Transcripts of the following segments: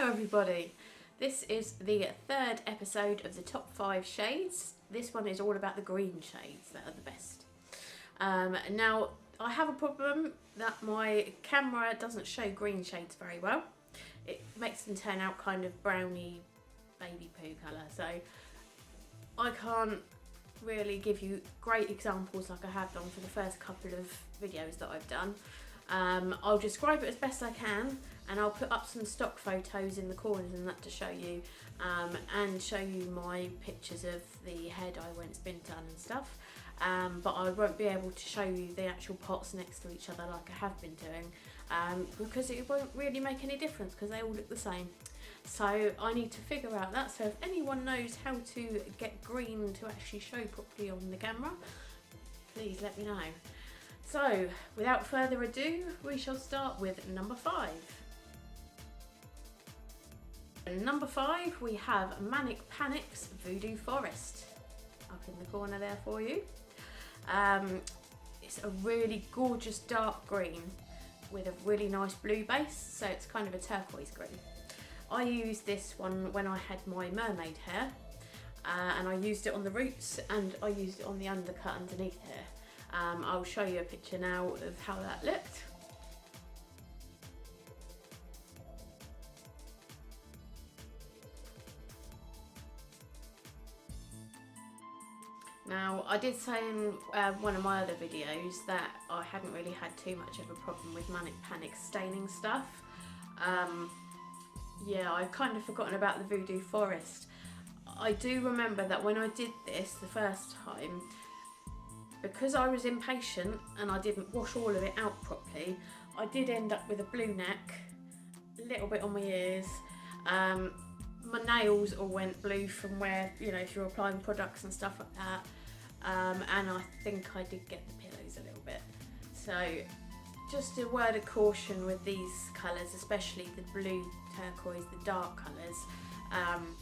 everybody, this is the third episode of the top 5 shades. This one is all about the green shades that are the best. Now I have a problem that my camera doesn't show green shades very well. It makes them turn out kind of browny baby poo colour, so I can't really give you great examples like I have done for the first couple of videos that I've done. I'll describe it as best I can, and I'll put up some stock photos in the corners and that to show you, and show you my pictures of the hair dye when it's been done and stuff. But I won't be able to show you the actual pots next to each other like I have been doing, because it won't really make any difference because they all look the same. So I need to figure out that, so if anyone knows how to get green to actually show properly on the camera, please let me know. So without further ado, we shall start with number 5. Number 5, we have Manic Panic's Voodoo Forest, up in the corner there for you. It's a really gorgeous dark green with a really nice blue base, so it's kind of a turquoise green. I used this one when I had my mermaid hair, and I used it on the roots and I used it on the undercut underneath here. I'll show you a picture now of how that looked. Now, I did say in one of my other videos that I hadn't really had too much of a problem with Manic Panic staining stuff. Yeah, I've kind of forgotten about the Voodoo Forest. I do remember that when I did this the first time, because I was impatient and I didn't wash all of it out properly, I did end up with a blue neck, a little bit on my ears. My nails all went blue from where, you know, if you're applying products and stuff like that. And I think I did get the pillows a little bit. So just a word of caution with these colours, especially the blue, turquoise, the dark colours.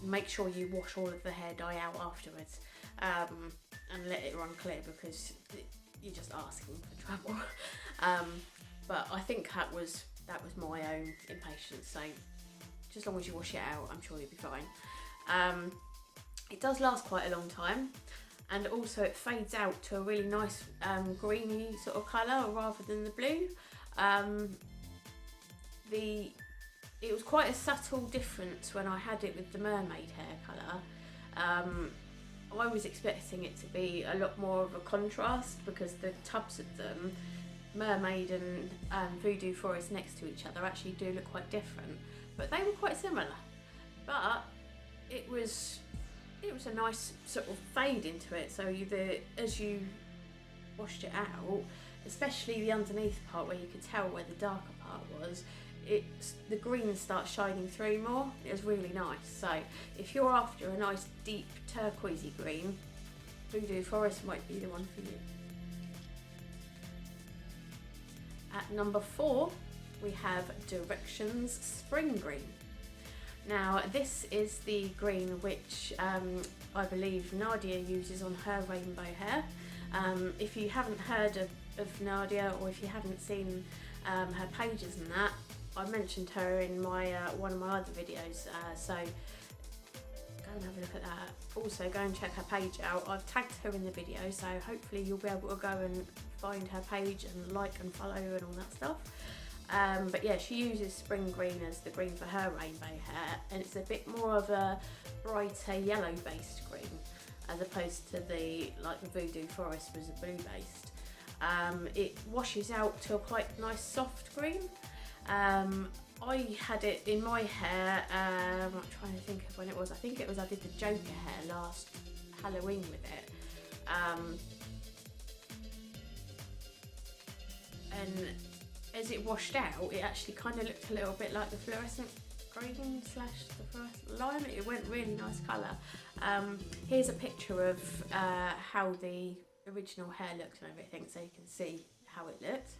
Make sure you wash all of the hair dye out afterwards, and let it run clear, because you're just asking for trouble. But I think that was my own impatience, so just as long as you wash it out, I'm sure you'll be fine. It does last quite a long time, and also it fades out to a really nice greeny sort of colour rather than the blue. It was quite a subtle difference when I had it with the mermaid hair colour. I was expecting it to be a lot more of a contrast, because the tubs of them, Mermaid and Voodoo Forest next to each other, actually do look quite different, but they were quite similar. But it was a nice sort of fade into it, so as you washed it out, especially the underneath part where you could tell where the darker part was, the green starts shining through more. It was really nice. So if you're after a nice deep turquoisey green, Voodoo Forest might be the one for you. At number 4, we have Directions Spring Green. Now this is the green which I believe Nadia uses on her rainbow hair. If you haven't heard of Nadia, or if you haven't seen her pages and that, I mentioned her in my one of my other videos, so go and have a look at that. Also go and check her page out. I've tagged her in the video, so hopefully you'll be able to go and find her page and like and follow and all that stuff. But yeah, she uses spring green as the green for her rainbow hair, and it's a bit more of a brighter yellow based green, as opposed to the Voodoo Forest was a blue based. It washes out to a quite nice soft green. I had it in my hair, I'm trying to think of when it was. I think it was, I did the Joker hair last Halloween with it. And as it washed out, it actually kind of looked a little bit like the fluorescent green / the fluorescent lime. It went really nice colour. Here's a picture of how the original hair looked and everything, so you can see how it looked.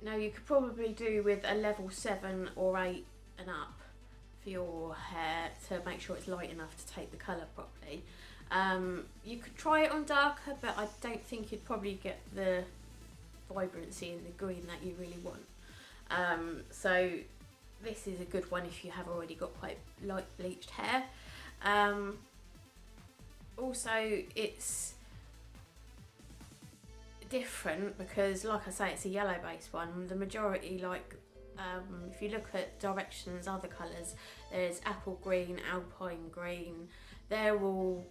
Now you could probably do with a level 7 or 8 and up for your hair to make sure it's light enough to take the colour properly. You could try it on darker, but I don't think you'd probably get the vibrancy in the green that you really want. So this is a good one if you have already got quite light bleached hair. Also, it's different because, like I say, it's a yellow based one. The majority, like if you look at Directions other colours, there's apple green, alpine green, they're all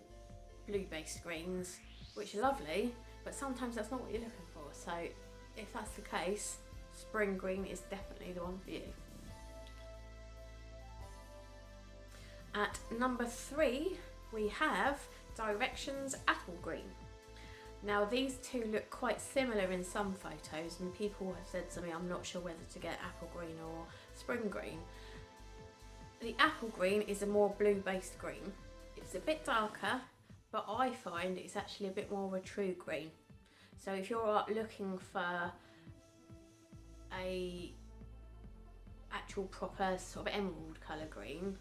blue based greens, which are lovely, but sometimes that's not what you're looking for. So if that's the case, spring green is definitely the one for you. At number 3 we have Directions apple green. Now these two look quite similar in some photos, and people have said to me I'm not sure whether to get apple green or spring green. The apple green is a more blue based green. It's a bit darker, but I find it's actually a bit more of a true green. So if you're looking for a actual proper sort of emerald colour green,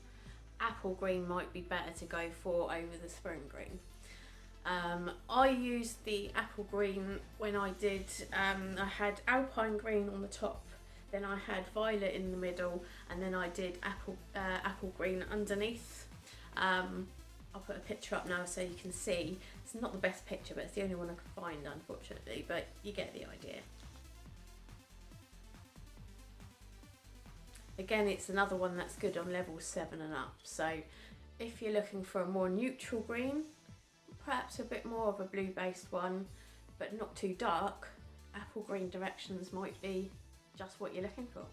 apple green might be better to go for over the spring green. I used the apple green when I did, I had alpine green on the top, then I had violet in the middle, and then I did apple green underneath. I'll put a picture up now so you can see. It's not the best picture, but it's the only one I could find, unfortunately, but you get the idea. Again, it's another one that's good on level 7 and up. So if you're looking for a more neutral green, perhaps a bit more of a blue based one, but not too dark, apple green Directions might be just what you're looking for.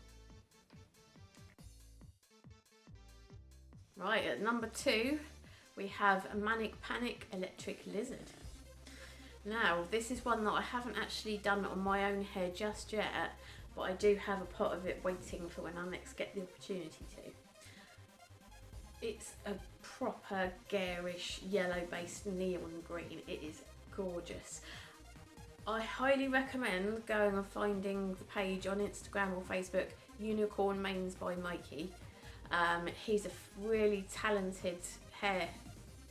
Right, at number 2 we have a Manic Panic Electric Lizard. Now this is one that I haven't actually done on my own hair just yet, but I do have a pot of it waiting for when I next get the opportunity to. It's a proper garish yellow based neon green. It is gorgeous. I highly recommend going and finding the page on Instagram or Facebook, Unicorn Mains by Mikey. He's a really talented hair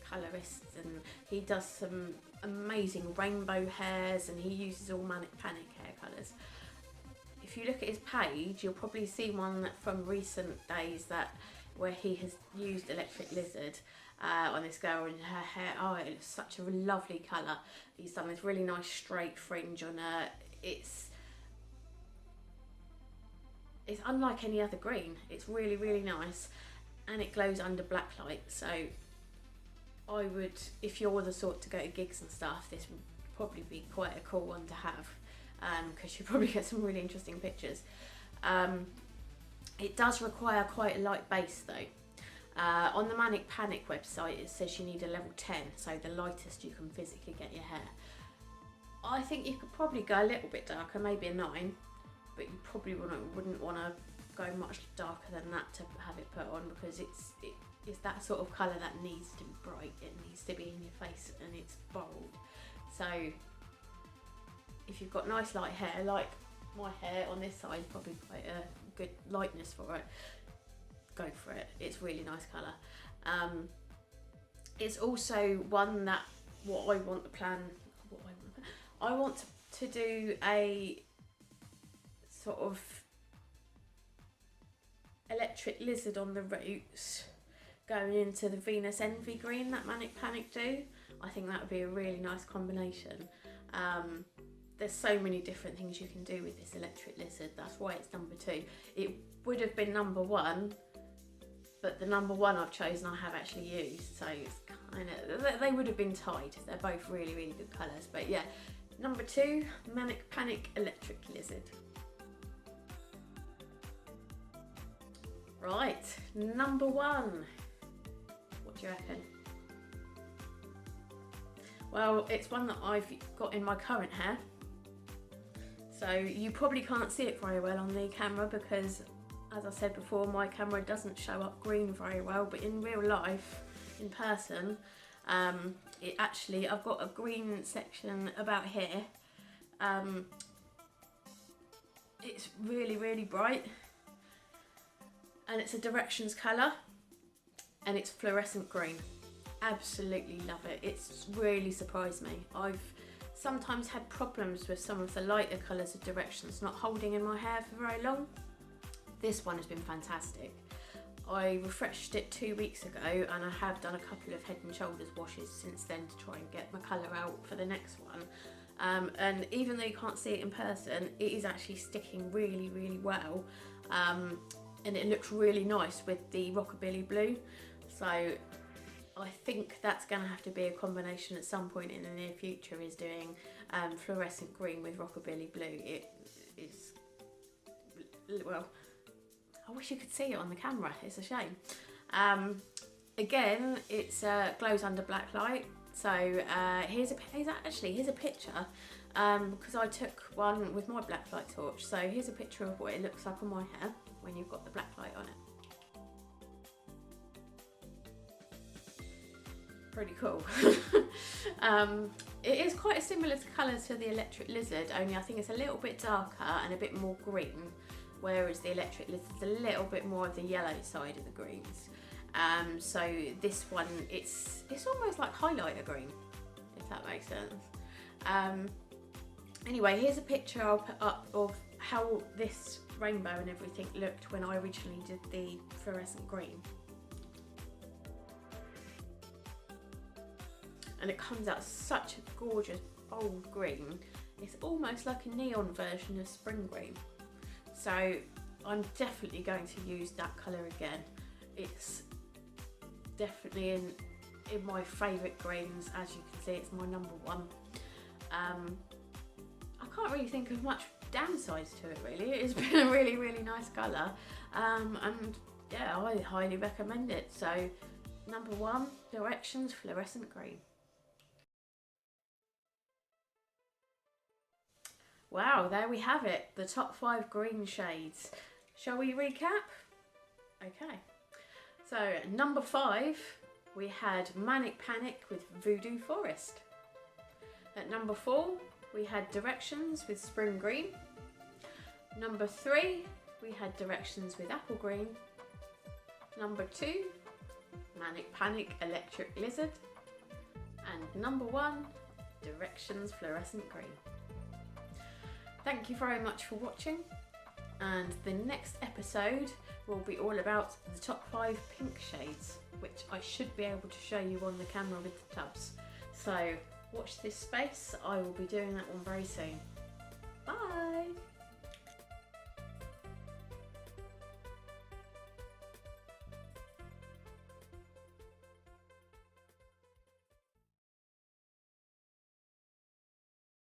colourist, and he does some amazing rainbow hairs, and he uses all Manic Panic hair colours. If you look at his page, you'll probably see one from recent days where he has used Electric Lizard on this girl, and her hair, oh, it's such a lovely colour. He's done this really nice straight fringe on her. It's unlike any other green. It's really, really nice, and it glows under black light. So I would, if you're the sort to go to gigs and stuff, this would probably be quite a cool one to have, because you probably get some really interesting pictures. It does require quite a light base though. On the Manic Panic website it says you need a level 10, so the lightest you can physically get your hair. I think you could probably go a little bit darker, maybe a 9, but you probably wouldn't want to go much darker than that to have it put on, because it's that sort of colour that needs to be bright, it needs to be in your face, and it's bold. So if you've got nice light hair, like my hair on this side, probably quite a good lightness for it, go for it. It's really nice colour. It's also one that I want to do a sort of Electric Lizard on the roots, going into the Venus Envy green that Manic Panic do. I think that would be a really nice combination. There's so many different things you can do with this Electric Lizard. That's why it's number 2. It would have been number 1, but the number 1 I've chosen I have actually used, so it's kind of, they would have been tied. They're both really, really good colours. But yeah, number 2, Manic Panic Electric Lizard. Right, number 1. What do you reckon? Well, it's one that I've got in my current hair. So you probably can't see it very well on the camera because, as I said before, my camera doesn't show up green very well, but in real life, in person, it actually, I've got a green section about here. It's really, really bright, and it's a Directions colour, and it's fluorescent green. Absolutely love it. It's really surprised me. I've sometimes had problems with some of the lighter colours of Directions not holding in my hair for very long. This one has been fantastic. I refreshed it 2 weeks ago and I have done a couple of Head and Shoulders washes since then to try and get my colour out for the next one. And even though you can't see it in person, it is actually sticking really, really well. And it looks really nice with the Rockabilly Blue. So I think that's going to have to be a combination at some point in the near future, is doing fluorescent green with Rockabilly Blue. It is, well, I wish you could see it on the camera, it's a shame. Again, it's glows under black light. So here's a picture, because I took one with my black light torch. So here's a picture of what it looks like on my hair when you've got the black light on it. Pretty cool. It is quite a similar colour to the Electric Lizard, only I think it's a little bit darker and a bit more green, whereas the Electric Lizard's a little bit more of the yellow side of the greens. So this one, it's almost like highlighter green, if that makes sense. Anyway, here's a picture I'll put up of how this rainbow and everything looked when I originally did the fluorescent green. And it comes out such a gorgeous bold green. It's almost like a neon version of spring green. So I'm definitely going to use that colour again. It's definitely in my favourite greens. As you can see, it's my number one. I can't really think of much downsides to it really. It's been a really, really nice colour. And yeah, I highly recommend it. So number one, Directions Fluorescent Green. Wow, there we have it, the top 5 green shades. Shall we recap? Okay, so number 5, we had Manic Panic with Voodoo Forest. At number 4, we had Directions with Spring Green. Number 3, we had Directions with Apple Green. Number 2, Manic Panic Electric Lizard. And number 1, Directions Fluorescent Green. Thank you very much for watching, and the next episode will be all about the top 5 pink shades, which I should be able to show you on the camera with the tubs. So watch this space, I will be doing that one very soon.